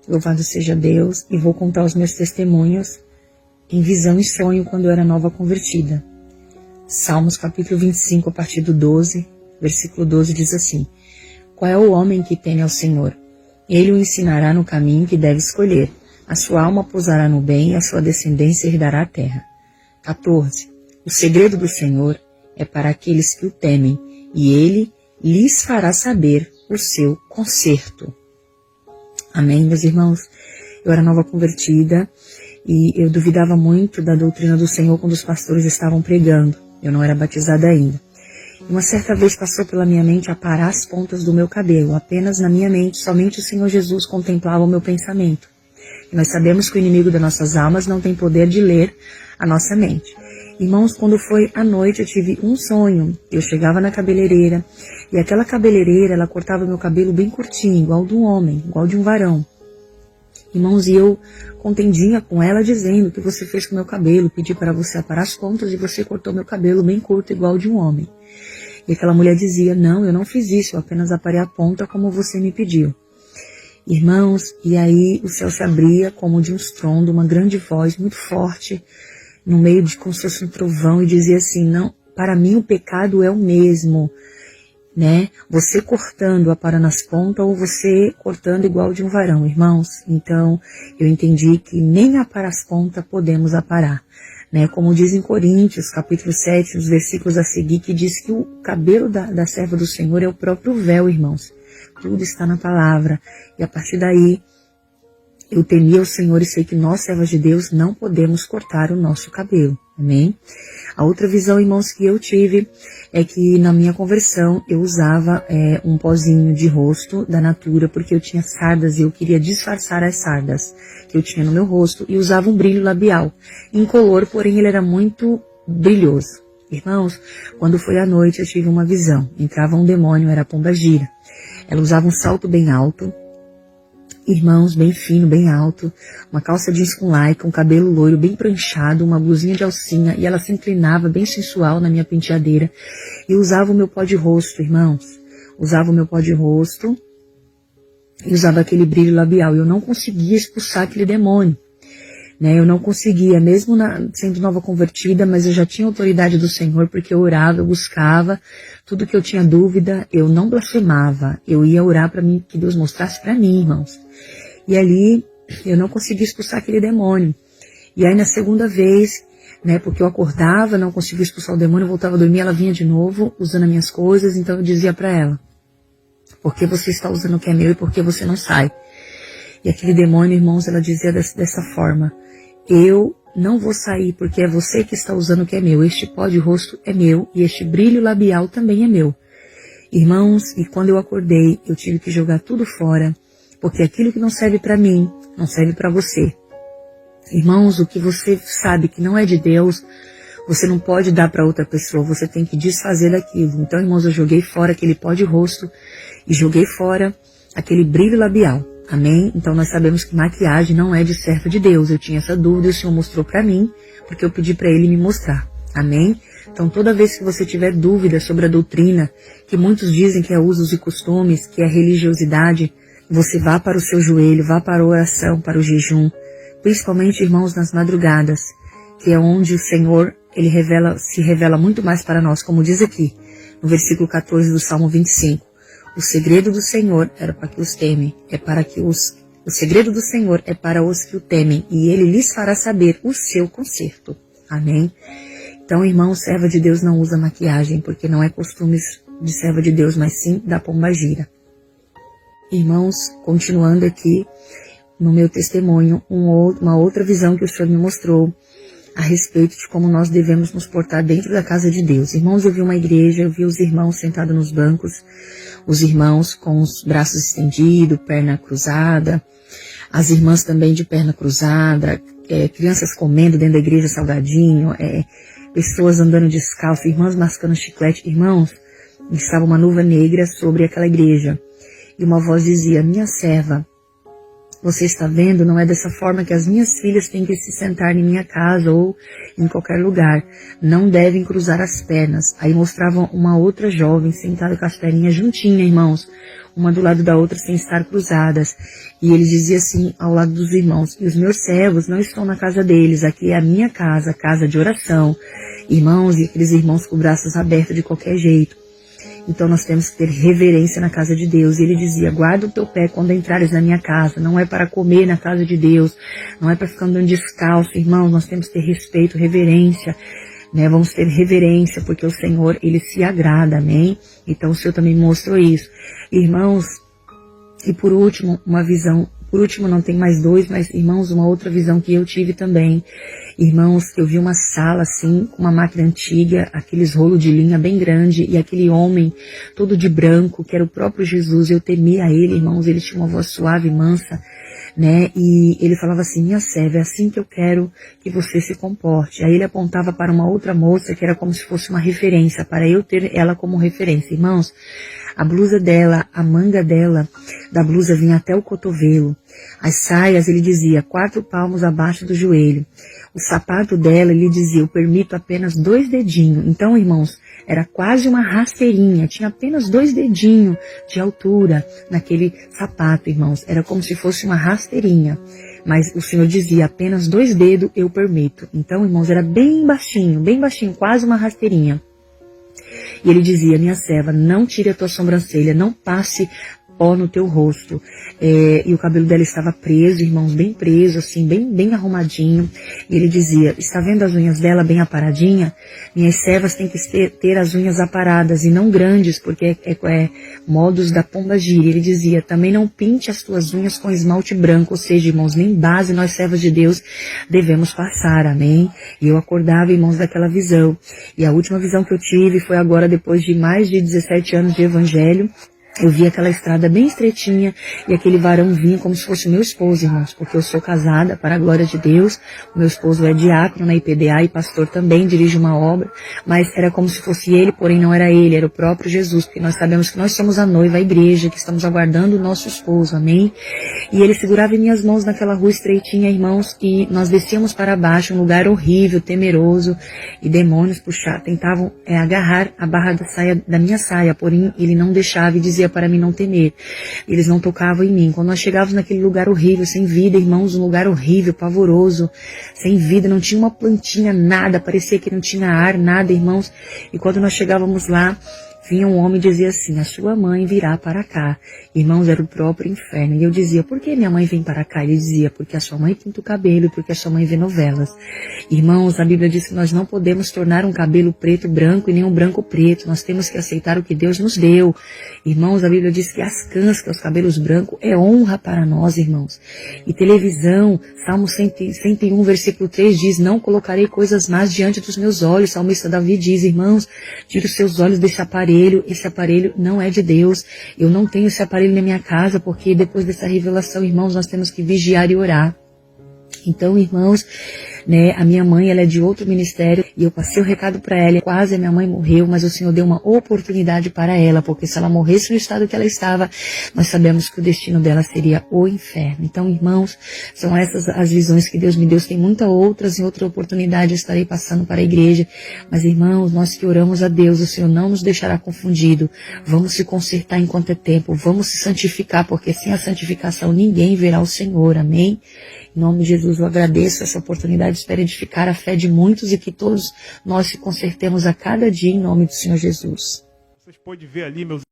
Louvado seja Deus, e vou contar os meus testemunhos em visão e sonho quando eu era nova convertida. Salmos capítulo 25, a partir do 12, versículo 12 diz assim: Qual é o homem que teme ao Senhor? Ele o ensinará no caminho que deve escolher. A sua alma pousará no bem e a sua descendência herdará a terra. 14. O segredo do Senhor é para aqueles que o temem, e ele lhes fará saber o seu conserto. Amém, meus irmãos? Eu era nova convertida e eu duvidava muito da doutrina do Senhor quando os pastores estavam pregando. Eu não era batizada ainda. Uma certa vez passou pela minha mente aparar as pontas do meu cabelo. Apenas na minha mente, somente o Senhor Jesus contemplava o meu pensamento. E nós sabemos que o inimigo das nossas almas não tem poder de ler a nossa mente. Irmãos, quando foi à noite, eu tive um sonho. Eu chegava na cabeleireira e aquela cabeleireira, ela cortava meu cabelo bem curtinho, igual de um homem, igual de um varão. Irmãos, e eu contendinha com ela dizendo: o que você fez com meu cabelo? Pedi para você aparar as pontas e você cortou meu cabelo bem curto, igual de um homem. E aquela mulher dizia: não, eu não fiz isso, eu apenas aparei a ponta como você me pediu. Irmãos, e aí o céu se abria como de um estrondo, uma grande voz muito forte, no meio de como se fosse um trovão, e dizia assim: não, para mim o pecado é o mesmo, né? Você cortando, aparando as pontas, ou você cortando igual de um varão, irmãos. Então, eu entendi que nem aparar as pontas podemos aparar, né? Como diz em Coríntios, capítulo 7, os versículos a seguir, que diz que o cabelo da serva do Senhor é o próprio véu, irmãos. Tudo está na palavra. E a partir daí, eu temia o Senhor e sei que nós, servas de Deus, não podemos cortar o nosso cabelo. Amém? A outra visão, irmãos, que eu tive é que na minha conversão eu usava um pozinho de rosto da Natura, porque eu tinha sardas e eu queria disfarçar as sardas que eu tinha no meu rosto, e usava um brilho labial, incolor, porém ele era muito brilhoso. Irmãos, quando foi à noite eu tive uma visão. Entrava um demônio, era a pombagira. Ela usava um salto bem alto, irmãos, bem fino, bem alto, uma calça jeans com lycra, um cabelo loiro bem pranchado, uma blusinha de alcinha, e ela se inclinava bem sensual na minha penteadeira, e usava o meu pó de rosto, irmãos, usava o meu pó de rosto, e usava aquele brilho labial. Eu não conseguia expulsar aquele demônio, né? Eu não conseguia, mesmo sendo nova convertida, mas eu já tinha autoridade do Senhor, porque eu orava, eu buscava, tudo que eu tinha dúvida, eu não blasfemava, eu ia orar para mim, que Deus mostrasse para mim, irmãos. E ali, eu não conseguia expulsar aquele demônio. E aí na segunda vez, né, porque eu acordava, não conseguia expulsar o demônio, eu voltava a dormir, ela vinha de novo, usando as minhas coisas, então eu dizia para ela: por que você está usando o que é meu e por que você não sai? E aquele demônio, irmãos, ela dizia dessa forma: eu não vou sair porque é você que está usando o que é meu. Este pó de rosto é meu e este brilho labial também é meu. Irmãos, e quando eu acordei, eu tive que jogar tudo fora, porque aquilo que não serve para mim, não serve para você. Irmãos, o que você sabe que não é de Deus, você não pode dar para outra pessoa, você tem que desfazer daquilo. Então, irmãos, eu joguei fora aquele pó de rosto e joguei fora aquele brilho labial. Amém? Então nós sabemos que maquiagem não é de serva de Deus. Eu tinha essa dúvida e o Senhor mostrou para mim, porque eu pedi para Ele me mostrar. Amém? Então toda vez que você tiver dúvida sobre a doutrina, que muitos dizem que é usos e costumes, que é religiosidade, você vá para o seu joelho, vá para a oração, para o jejum, principalmente, irmãos, nas madrugadas, que é onde o Senhor, Ele se revela muito mais para nós, como diz aqui, no versículo 14 do Salmo 25. O segredo do Senhor era para que os temem, o segredo do Senhor é para os que o temem, e Ele lhes fará saber o seu conserto. Amém? Então, irmão, serva de Deus não usa maquiagem, porque não é costumes de serva de Deus, mas sim da pombagira. Irmãos, continuando aqui no meu testemunho, uma outra visão que o Senhor me mostrou a respeito de como nós devemos nos portar dentro da casa de Deus. Irmãos, eu vi uma igreja, eu vi os irmãos sentados nos bancos, os irmãos com os braços estendidos, perna cruzada, as irmãs também de perna cruzada, crianças comendo dentro da igreja salgadinho, pessoas andando descalço, irmãs mascando chiclete. Irmãos, estava uma nuvem negra sobre aquela igreja, e uma voz dizia: minha serva, você está vendo, não é dessa forma que as minhas filhas têm que se sentar em minha casa ou em qualquer lugar. Não devem cruzar as pernas. Aí mostravam uma outra jovem sentada com as perninhas juntinhas, irmãos, uma do lado da outra sem estar cruzadas. E ele dizia assim ao lado dos irmãos: e os meus servos não estão na casa deles, aqui é a minha casa, casa de oração. Irmãos, e aqueles irmãos com braços abertos de qualquer jeito. Então nós temos que ter reverência na casa de Deus. E ele dizia: guarda o teu pé quando entrares na minha casa. Não é para comer na casa de Deus. Não é para ficar andando descalço. Irmãos, nós temos que ter respeito, reverência. Né? Vamos ter reverência, porque o Senhor, Ele se agrada, amém? Então o Senhor também mostrou isso. Irmãos, e por último, uma visão. Por último, não tem mais dois, mas, irmãos, uma outra visão que eu tive também. Irmãos, eu vi uma sala assim, com uma máquina antiga, aqueles rolos de linha bem grande, e aquele homem todo de branco, que era o próprio Jesus. Eu temia ele, irmãos, ele tinha uma voz suave e mansa, né? E ele falava assim: minha serva, é assim que eu quero que você se comporte. Aí ele apontava para uma outra moça, que era como se fosse uma referência, para eu ter ela como referência. Irmãos, a blusa dela, a manga dela, da blusa vinha até o cotovelo. As saias, ele dizia, 4 palmos abaixo do joelho. O sapato dela, ele dizia: eu permito apenas 2 dedinhos. Então, irmãos, era quase uma rasteirinha. Tinha apenas 2 dedinhos de altura naquele sapato, irmãos. Era como se fosse uma rasteirinha. Mas o Senhor dizia: apenas 2 dedos eu permito. Então, irmãos, era bem baixinho, quase uma rasteirinha. E ele dizia: minha serva, não tire a tua sobrancelha, não passe pó no teu rosto. E o cabelo dela estava preso, irmãos, bem preso, assim, bem arrumadinho. E ele dizia: está vendo as unhas dela bem aparadinha? Minhas servas têm que ter as unhas aparadas e não grandes, porque é modos da pomba-gira. Ele dizia: também não pinte as tuas unhas com esmalte branco, ou seja, irmãos, nem base nós servas de Deus devemos passar, amém? E eu acordava, irmãos, daquela visão. E a última visão que eu tive foi agora, depois de mais de 17 anos de evangelho. Eu vi aquela estrada bem estreitinha e aquele varão vinha como se fosse meu esposo, irmãos, porque eu sou casada para a glória de Deus. O meu esposo é diácono na IPDA e pastor também, dirige uma obra, mas era como se fosse ele, porém não era ele, era o próprio Jesus, porque nós sabemos que nós somos a noiva, a igreja, que estamos aguardando o nosso esposo, amém? E ele segurava em minhas mãos naquela rua estreitinha, irmãos, e nós descíamos para baixo, um lugar horrível, temeroso, e demônios tentavam agarrar a barra da minha saia, porém ele não deixava e dizia para mim não temer. Eles não tocavam em mim. Quando nós chegávamos naquele lugar horrível, sem vida, irmãos, um lugar horrível, pavoroso, sem vida, não tinha uma plantinha, nada, parecia que não tinha ar, nada, irmãos. E quando nós chegávamos lá, vinha um homem e dizia assim: a sua mãe virá para cá. Irmãos, era o próprio inferno. E eu dizia: por que minha mãe vem para cá? Ele dizia: porque a sua mãe pinta o cabelo e porque a sua mãe vê novelas. Irmãos, a Bíblia diz que nós não podemos tornar um cabelo preto branco e nem um branco preto. Nós temos que aceitar o que Deus nos deu. Irmãos, a Bíblia diz que as cansas, os cabelos brancos, é honra para nós, irmãos. E televisão, Salmo 101, versículo 3 diz: não colocarei coisas más diante dos meus olhos. O salmista Davi diz: irmãos, tira os seus olhos desse aparelho. Esse aparelho não é de Deus. Eu não tenho esse aparelho na minha casa, porque depois dessa revelação, irmãos, nós temos que vigiar e orar. Então, irmãos, né, a minha mãe, ela é de outro ministério, e eu passei o recado para ela. Quase a minha mãe morreu, mas o Senhor deu uma oportunidade para ela, porque se ela morresse no estado que ela estava, nós sabemos que o destino dela seria o inferno. Então, irmãos, são essas as visões que Deus me deu. Tem muitas outras, em outra oportunidade eu estarei passando para a igreja. Mas, irmãos, nós que oramos a Deus, o Senhor não nos deixará confundido. Vamos se consertar enquanto é tempo, vamos se santificar, porque sem a santificação ninguém verá o Senhor, amém? Em nome de Jesus, eu agradeço essa oportunidade, espero edificar a fé de muitos e que todos nós se consertemos a cada dia em nome do Senhor Jesus. Vocês podem ver ali, meus